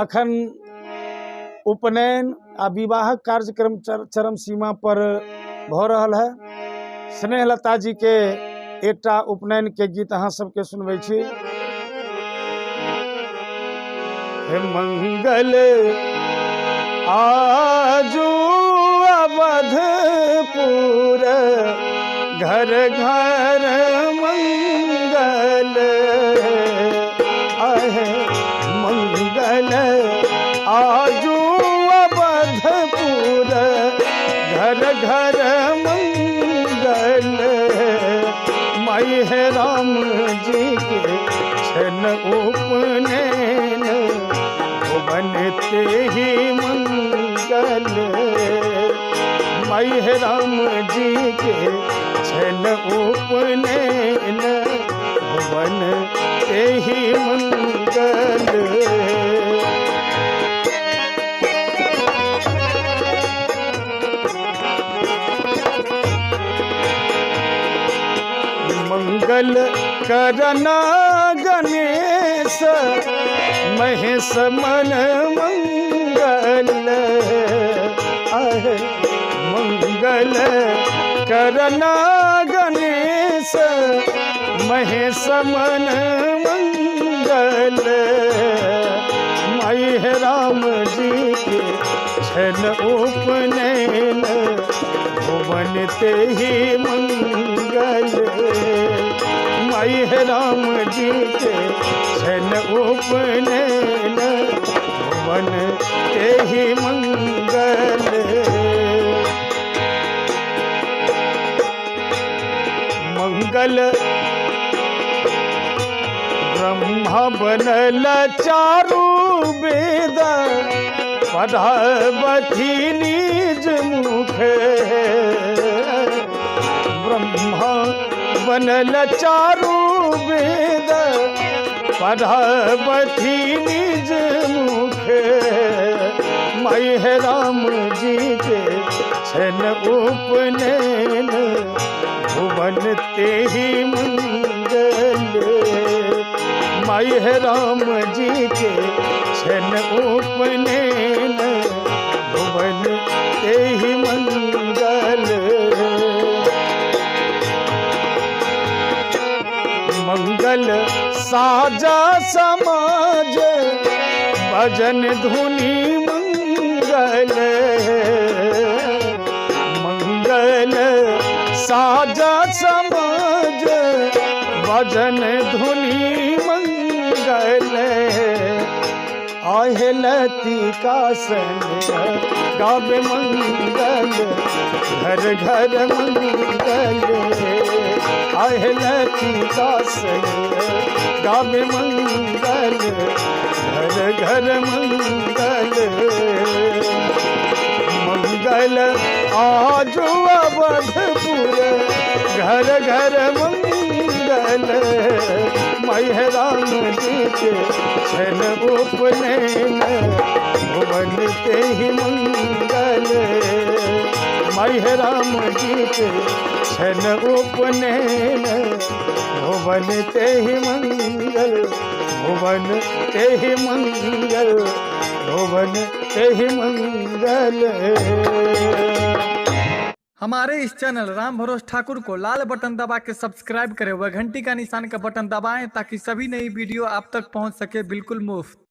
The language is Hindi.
अखन उपनयन आ विवाहक कार्यक्रम चरम सीमा पर भ रहल है। स्नेहलता जी के एकटा उपनयन के गीत अहाँ सबके सुनबै छी। हे मंगल आजू अवधपुर घर घर मंगल आहे। मंगल आजू अवधपुर घर घर मंगल। माई है राम जी के छन उपनयन बनते ही मंगल। माई है राम जी के छन उपनयन बनते ही मंगल। मंगल करना गणेश महेश मन मंगल आहे। मंगल करना गणेश महेश मन मंगल। माई है राम जी के छन उपनयन बनते ही मंगल। माई है राम जी के छन उपनयन बनते ही मंगल। मंगल ब्रह्मा बनल चारु वेद पढ़बथि निज मुख। ब्रह्मा बनल चारु वेद पढ़बथि निज मुख। माई है राम जी के छन उपनयन बनते ही मंगल। माई है राम जी के छन उपनयन बनते ही मंगल। मंगल साजा समाज भजन धुनि मंगल। मंगल साजा समाज भजन धुनि मंगल। आहे लतिका सन गावे मंगल घर घर मंगल। आहे लतिका सन गावे मंगल घर घर मंगल। मंगल आजू अवधपुर घर घर मंगल। माई है राम जी के छन उपनयन बनते ही मंगल। माई है राम जी के छन उपनयन बनते ही मंगल। बनते ही मंगल बनते ही मंगल। हमारे इस चैनल राम भरोस ठाकुर को लाल बटन दबा के सब्सक्राइब करें व घंटी का निशान का बटन दबाएं ताकि सभी नई वीडियो आप तक पहुंच सके बिल्कुल मुफ्त।